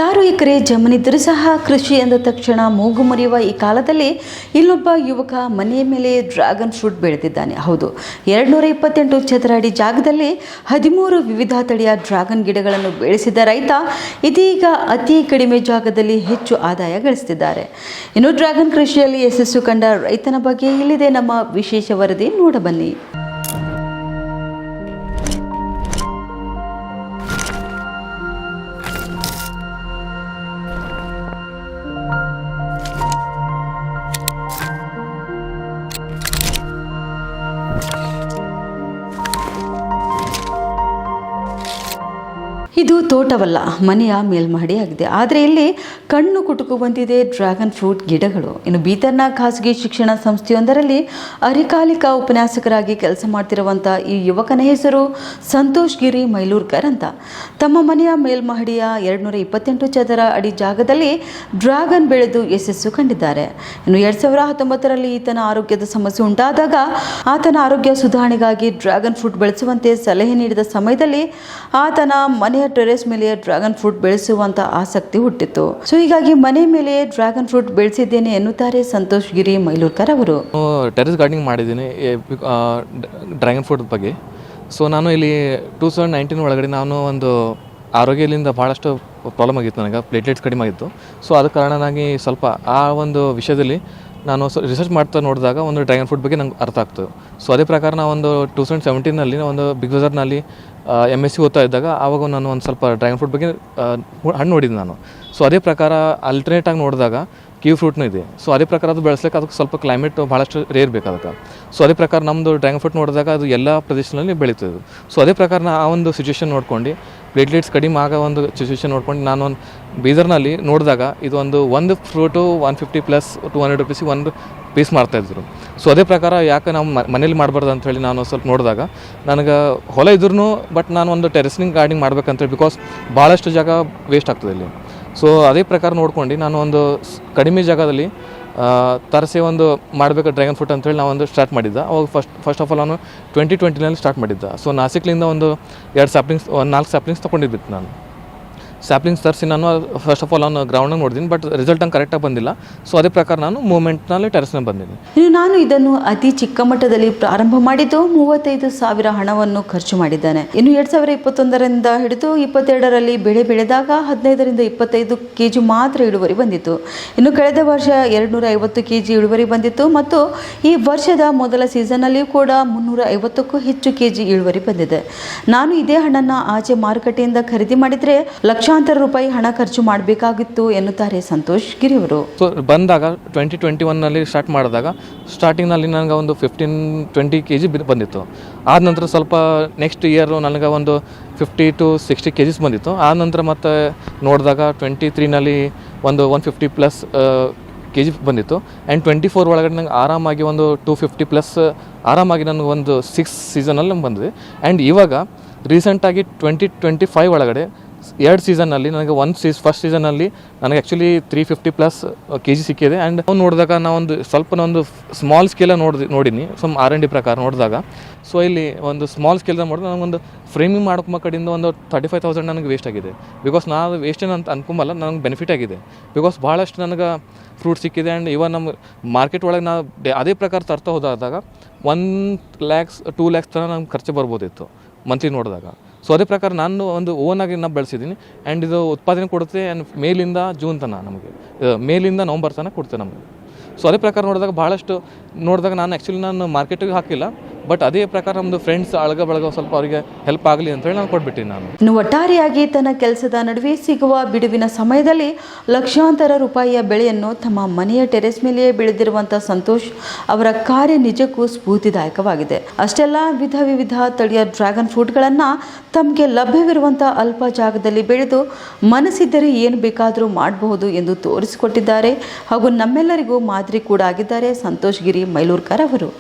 10 ಎಕರೆ ಜಮೀನಿದ್ದರೂ ಸಹ ಕೃಷಿ ಎಂದ ತಕ್ಷಣ ಮೂಗು ಮುರಿಯುವ ಈ ಕಾಲದಲ್ಲಿ ಇಲ್ಲೊಬ್ಬ ಯುವಕ ಮನೆಯ ಮೇಲೆ ಡ್ರ್ಯಾಗನ್ ಫ್ರೂಟ್ ಬೆಳೆದಿದ್ದಾನೆ. ಹೌದು, 228 ಚದರ ಅಡಿ ಜಾಗದಲ್ಲಿ 13 ವಿವಿಧ ತಳಿಯ ಡ್ರ್ಯಾಗನ್ ಗಿಡಗಳನ್ನು ಬೆಳೆಸಿದ ರೈತ ಇದೀಗ ಅತಿ ಕಡಿಮೆ ಜಾಗದಲ್ಲಿ ಹೆಚ್ಚು ಆದಾಯ ಗಳಿಸುತ್ತಿದ್ದಾರೆ. ಇನ್ನು ಡ್ರ್ಯಾಗನ್ ಕೃಷಿಯಲ್ಲಿ ಯಶಸ್ಸು ಕಂಡ ರೈತನ ಬಗ್ಗೆ ಇಲ್ಲಿದೆ ನಮ್ಮ ವಿಶೇಷ ವರದಿ, ನೋಡಬನ್ನಿ. ಇದು ತೋಟವಲ್ಲ, ಮನೆಯ ಮೇಲ್ಮಹಡಿಯಾಗಿದೆ. ಆದರೆ ಇಲ್ಲಿ ಕಣ್ಣು ಕುಟುಕುವಂತಿದೆ ಡ್ರ್ಯಾಗನ್ ಫ್ರೂಟ್ ಗಿಡಗಳು. ಇನ್ನು ಬೀದರ್ನ ಖಾಸಗಿ ಶಿಕ್ಷಣ ಸಂಸ್ಥೆಯೊಂದರಲ್ಲಿ ಅರೆಕಾಲಿಕ ಉಪನ್ಯಾಸಕರಾಗಿ ಕೆಲಸ ಮಾಡ್ತಿರುವಂಥ ಈ ಯುವಕನ ಹೆಸರು ಸಂತೋಷ್ ಗಿರಿ ಮೈಲೂರ್ಕರ್ ಅಂತ. ತಮ್ಮ ಮನೆಯ ಮೇಲ್ಮಹಡಿಯ 228 ಚದರ ಅಡಿ ಜಾಗದಲ್ಲಿ ಡ್ರ್ಯಾಗನ್ ಬೆಳೆದು ಯಶಸ್ಸು ಕಂಡಿದ್ದಾರೆ. ಇನ್ನು 2019ರಲ್ಲಿ ಈತನ ಆರೋಗ್ಯದ ಸಮಸ್ಯೆ ಉಂಟಾದಾಗ ಆತನ ಆರೋಗ್ಯ ಸುಧಾರಣೆಗಾಗಿ ಡ್ರ್ಯಾಗನ್ ಫ್ರೂಟ್ ಬೆಳೆಸುವಂತೆ ಸಲಹೆ ನೀಡಿದ ಸಮಯದಲ್ಲಿ ಆತನ ಮನೆಯ ಟೆರೆಸ್ ಮೇಲೆ ಡ್ರ್ಯಾಗನ್ ಫ್ರೂಟ್ ಬೆಳೆಸುವಂತ ಆಸಕ್ತಿ ಹುಟ್ಟಿತ್ತು. ಸೊ ಹೀಗಾಗಿ ಮನೆ ಮೇಲೆ ಡ್ರ್ಯಾಗನ್ ಫ್ರೂಟ್ ಬೆಳೆಸಿದ್ದೇನೆ ಎನ್ನುತ್ತಾರೆ ಸಂತೋಷ್ ಗಿರಿ ಮೈಲೂರ್ಕರ್ ಅವರು. ಟೆರೆಸ್ ಗಾರ್ಡನಿಂಗ್ ಮಾಡಿದ್ದೀನಿ ಡ್ರ್ಯಾಗನ್ ಫ್ರೂಟ್ ಬಗ್ಗೆ. ಸೊ ನಾನು ಇಲ್ಲಿ 2019 ಒಳಗಡೆ ನಾನು ಒಂದು ಆರೋಗ್ಯದಿಂದ ಭಾಳಷ್ಟು ಪ್ರಾಬ್ಲಮ್ ಆಗಿತ್ತು, ನನಗೆ ಪ್ಲೇಟ್ಲೆಟ್ಸ್ ಕಡಿಮೆ ಆಗಿತ್ತು. ಸೊ ಅದ ಕಾರಣನಾಗಿ ಸ್ವಲ್ಪ ಆ ಒಂದು ವಿಷಯದಲ್ಲಿ ನಾನು ರಿಸರ್ಚ್ ಮಾಡ್ತಾ ನೋಡಿದಾಗ ಒಂದು ಡ್ರ್ಯಾಗನ್ ಫ್ರೂಟ್ ಬಗ್ಗೆ ನಂಗೆ ಅರ್ಥ ಆಗ್ತದೆ. ಸೊ ಅದೇ ಪ್ರಕಾರ ನಾವು ಒಂದು 2017ನಲ್ಲಿ ಒಂದು ಬಿಗ್ ಬಜಾರ್ನಲ್ಲಿ MSc ಓದ್ತಾ ಇದ್ದಾಗ ಆವಾಗ ನಾನು ಒಂದು ಸ್ವಲ್ಪ ಡ್ರ್ಯಾಗನ್ ಫ್ರೂಟ್ ಬಗ್ಗೆ ಹಣ್ಣು ನೋಡಿದ್ದೆ ನಾನು. ಸೊ ಅದೇ ಪ್ರಕಾರ ಅಲ್ಟರ್ನೇಟ್ ಆಗಿ ನೋಡಿದಾಗ ಕಿವಿ ಫ್ರೂಟ್ನೂ ಇದೆ. ಸೊ ಅದೇ ಪ್ರಕಾರ ಅದು ಬೆಳೆಸ್ಲಿಕ್ಕೆ ಅದಕ್ಕೆ ಸ್ವಲ್ಪ ಕ್ಲೈಮೇಟ್ ಭಾಳಷ್ಟು ರೇರ್ ಬೇಕು ಅದಕ್ಕೆ. ಸೊ ಅದೇ ಪ್ರಕಾರ ನಮ್ಮದು ಡ್ರ್ಯಾಗನ್ ಫ್ರೂಟ್ ನೋಡಿದಾಗ ಅದು ಎಲ್ಲ ಪ್ರದೇಶದಲ್ಲಿ ಬೆಳೀತದೆ. ಸೊ ಅದೇ ಪ್ರಕಾರ ಆ ಒಂದು ಸಿಚುವೇಶನ್ ನೋಡ್ಕೊಂಡು ಪ್ಲೇಟ್ಲೆಟ್ಸ್ ಕಡಿಮೆ ಆಗೋ ಒಂದು ಸಿಚುವೇಶನ್ ನೋಡ್ಕೊಂಡು ನಾನು ಒಂದು ಬೀದರ್ನಲ್ಲಿ ನೋಡಿದಾಗ ಇದು ಒಂದು ಫ್ರೂಟು 150 ಪ್ಲಸ್ 200 ರುಪೀಸಿಗೆ ಒಂದು ಪೀಸ್ ಮಾಡ್ತಾಯಿದ್ರು. ಸೊ ಅದೇ ಪ್ರಕಾರ ಯಾಕೆ ನಾವು ಮನೇಲಿ ಮಾಡಬಾರ್ದು ಅಂಥೇಳಿ ನಾನು ಸ್ವಲ್ಪ ನೋಡಿದಾಗ ನನಗೆ ಹೊಲ ಇದ್ರೂ ಬಟ್ ನಾನು ಒಂದು ಟೆರೆಸ್ನಿಂಗ್ ಗಾರ್ಡನಿಂಗ್ ಮಾಡ್ಬೇಕಂತೇಳಿ, ಬಿಕಾಸ್ ಭಾಳಷ್ಟು ಜಾಗ ವೇಸ್ಟ್ ಆಗ್ತದೆ ಇಲ್ಲಿ. ಸೊ ಅದೇ ಪ್ರಕಾರ ನೋಡ್ಕೊಂಡು ನಾನು ಒಂದು ಕಡಿಮೆ ಜಾಗದಲ್ಲಿ ತರಿಸಿ ಒಂದು ಮಾಡಬೇಕು ಡ್ರ್ಯಾಗನ್ ಫ್ರೂಟ್ ಅಂತೇಳಿ ನಾವು ಒಂದು ಸ್ಟಾರ್ಟ್ ಮಾಡಿದ್ದೆ. ಅವಾಗ ಫಸ್ಟ್ ಆಫ್ ಆಲ್ ನಾನು 2020ನಲ್ಲಿ ಸ್ಟಾರ್ಟ್ ಮಾಡಿದ್ದೆ. ಸೊ ನಾಸಿಕ್ಲಿಂದ ಒಂದು 4 ಸ್ಯಾಪ್ಲಿಂಗ್ಸ್ ತೊಗೊಂಡಿದ್ಬಿಟ್ಟು ನಾನು ಸ್ಯಾಪ್ಲಿಂಗ್ಸ್ ತರಿಸಿ ನಾನು ಫಸ್ಟ್ ಆಫ್ ಆಲ್ ನಾನು ಗ್ರೌಂಡಾಗ ನೋಡಿದ್ದೀನಿ, ಬಟ್ ರಿಸಲ್ಟ್ ಹಂಗೆ ಕರೆಕ್ಟಾಗಿ ಬಂದಿಲ್ಲ. ಸೊ ಅದೇ ಪ್ರಕಾರ ನಾನು ಮೂವ್ಮೆಂಟ್ನಲ್ಲಿ ಟೆರೆಸ್ನಲ್ಲಿ ಬಂದಿದ್ದೀನಿ. ಇನ್ನು ನಾನು ಇದನ್ನು ಅತಿ ಚಿಕ್ಕ ಮಟ್ಟದಲ್ಲಿ ಪ್ರಾರಂಭ ಮಾಡಿದ್ದು 35,000 ಹಣವನ್ನು ಖರ್ಚು ಮಾಡಿದ್ದಾನೆ. ಇನ್ನು 2021ರಿಂದ ಹಿಡಿದು 22ರಲ್ಲಿ ಬೆಳೆ ಬೆಳೆದಾಗ 15ರಿಂದ 25 kg ಮಾತ್ರ ಇಳುವರಿ ಬಂದಿತ್ತು. ಇನ್ನು ಕಳೆದ ವರ್ಷ 250 kg ಇಳುವರಿ ಬಂದಿತ್ತು ಮತ್ತು ಈ ವರ್ಷದ ಮೊದಲ ಸೀಸನ್ನಲ್ಲಿ ಕೂಡ 350ಕ್ಕೂ ಹೆಚ್ಚು kg ಇಳುವರಿ ಬಂದಿದೆ. ನಾನು ಇದೇ ಹಣ್ಣನ್ನು ಆಚೆ ಮಾರುಕಟ್ಟೆಯಿಂದ ಖರೀದಿ ಮಾಡಿದರೆ ಲಕ್ಷಾಂತರ ರೂಪಾಯಿ ಹಣ ಖರ್ಚು ಮಾಡಬೇಕಾಗಿತ್ತು ಎನ್ನುತ್ತಾರೆ ಸಂತೋಷ್ ಗಿರಿ ಅವರು. ಸೊ ಬಂದಾಗ 2021ನಲ್ಲಿ ಸ್ಟಾರ್ಟ್ ಮಾಡಿದಾಗ ಸ್ಟಾರ್ಟಿಂಗ್ನಲ್ಲಿ ನನಗೆ ಒಂದು 15-20 kg ಬಂದಿತ್ತು. ಆದ ನಂತರ ಸ್ವಲ್ಪ ನೆಕ್ಸ್ಟ್ ಇಯರು ನನಗೆ ಒಂದು 50 to 60 kg ಬಂದಿತ್ತು. ಆದ ನಂತರ ಮತ್ತೆ ನೋಡಿದಾಗ 23ನಲ್ಲಿ ಒಂದು 150 ಪ್ಲಸ್ kg ಬಂದಿತ್ತು. ಆ್ಯಂಡ್ 24 ಒಳಗಡೆ ನಂಗೆ ಆರಾಮಾಗಿ ಒಂದು 250 ಪ್ಲಸ್ ಆರಾಮಾಗಿ ನನಗೆ ಒಂದು 6 ಸೀಸನಲ್ಲಿ ನಂಗೆ ಬಂದಿದೆ. ಆ್ಯಂಡ್ ಇವಾಗ ರೀಸೆಂಟಾಗಿ 2025 ಒಳಗಡೆ 2 ಸೀಸನ್ನಲ್ಲಿ ನನಗೆ ಫಸ್ಟ್ ಸೀಸನ್ನಲ್ಲಿ ನನಗೆ ಆ್ಯಕ್ಚುಲಿ 350 ಪ್ಲಸ್ kg ಸಿಕ್ಕಿದೆ. ಆ್ಯಂಡ್ ನಾವು ನೋಡಿದಾಗ ನಾವೊಂದು ಒಂದು ಸ್ಮಾಲ್ ಸ್ಕೇಲ ನೋಡಿನಿ ಸಮ್ R&D ಪ್ರಕಾರ ನೋಡಿದಾಗ. ಸೊ ಇಲ್ಲಿ ಒಂದು ಸ್ಮಾಲ್ ಸ್ಕೇಲ್ದಾಗ ನೋಡಿದ್ರೆ ನನಗೊಂದು ಫ್ರೇಮಿಂಗ್ ಮಾಡ್ಕೊಂಬ ಕಡೆಯಿಂದ ಒಂದು 35,000 ನನಗೆ ವೇಸ್ಟ್ ಆಗಿದೆ. ಬಿಕಾಸ್ ನಾನು ವೇಸ್ಟ್ ಏನು ಅಂತ ಅನ್ಕೊಂಬಲ್ಲ, ನನಗೆ ಬೆನಿಫಿಟ್ ಆಗಿದೆ. ಬಿಕಾಸ್ ಭಾಳಷ್ಟು ನನಗೆ ಫ್ರೂಟ್ ಸಿಕ್ಕಿದೆ. ಆ್ಯಂಡ್ ಇವಾಗ ನಮ್ಮ ಮಾರ್ಕೆಟ್ ಒಳಗೆ ನಾವು ಅದೇ ಪ್ರಕಾರ ತರ್ತಾ ಹೋದಾಗ 1 lakhs 2 lakhs ತನಕ ನಮ್ಗೆ ಖರ್ಚು ಬರ್ಬೋದಿತ್ತು ಮಂತ್ಲಿ ನೋಡಿದಾಗ. ಸೊ ಅದೇ ಪ್ರಕಾರ ನಾನು ಒಂದು ಓನಾಗಿ ನಾನು ಬೆಳೆಸಿದ್ದೀನಿ. ಆ್ಯಂಡ್ ಇದು ಉತ್ಪಾದನೆ ಕೊಡುತ್ತೆ. ಆ್ಯಂಡ್ ಮೇಲಿಂದ ಜೂನ್ ತನಕ ನಮಗೆ, ಮೇಲಿಂದ ನವಂಬರ್ ತನಕ ಕೊಡುತ್ತೆ ನಮಗೆ. ಸೊ ಅದೇ ಪ್ರಕಾರ ನೋಡಿದಾಗ ನಾನು ಆ್ಯಕ್ಚುಲಿ ನಾನು ಮಾರ್ಕೆಟಿಗೆ ಹಾಕಿಲ್ಲ, ಬಟ್ ಅದೇ ಪ್ರಕಾರ ನಮ್ಮದು ಫ್ರೆಂಡ್ಸ್ ಬಳಗ ಸ್ವಲ್ಪ ಅವರಿಗೆ ಹೆಲ್ಪ್ ಆಗಲಿ ಅಂತೇಳಿ ನಾನು ಕೊಟ್ಬಿಟ್ಟಿನಿ ನಾನು. ಇನ್ನು ಒಟ್ಟಾರೆಯಾಗಿ ತನ್ನ ಕೆಲಸದ ನಡುವೆ ಸಿಗುವ ಬಿಡುವಿನ ಸಮಯದಲ್ಲಿ ಲಕ್ಷಾಂತರ ರೂಪಾಯಿಯ ಬೆಳೆಯನ್ನು ತಮ್ಮ ಮನೆಯ ಟೆರೆಸ್ ಮೇಲೆಯೇ ಬೆಳೆದಿರುವಂಥ ಸಂತೋಷ್ ಅವರ ಕಾರ್ಯ ನಿಜಕ್ಕೂ ಸ್ಫೂರ್ತಿದಾಯಕವಾಗಿದೆ. ಅಷ್ಟೆಲ್ಲ ವಿವಿಧ ತಳಿಯ ಡ್ರ್ಯಾಗನ್ ಫ್ರೂಟ್ಗಳನ್ನು ತಮಗೆ ಲಭ್ಯವಿರುವಂಥ ಅಲ್ಪ ಜಾಗದಲ್ಲಿ ಬೆಳೆದು ಮನಸ್ಸಿದ್ದರೆ ಏನು ಬೇಕಾದರೂ ಮಾಡಬಹುದು ಎಂದು ತೋರಿಸಿಕೊಟ್ಟಿದ್ದಾರೆ. ಹಾಗೂ ನಮ್ಮೆಲ್ಲರಿಗೂ ಮಾದರಿ ಕೂಡ ಆಗಿದ್ದಾರೆ ಸಂತೋಷ್ ಗಿರಿ ಮೈಲೂರ್ಕರ್ ಅವರು.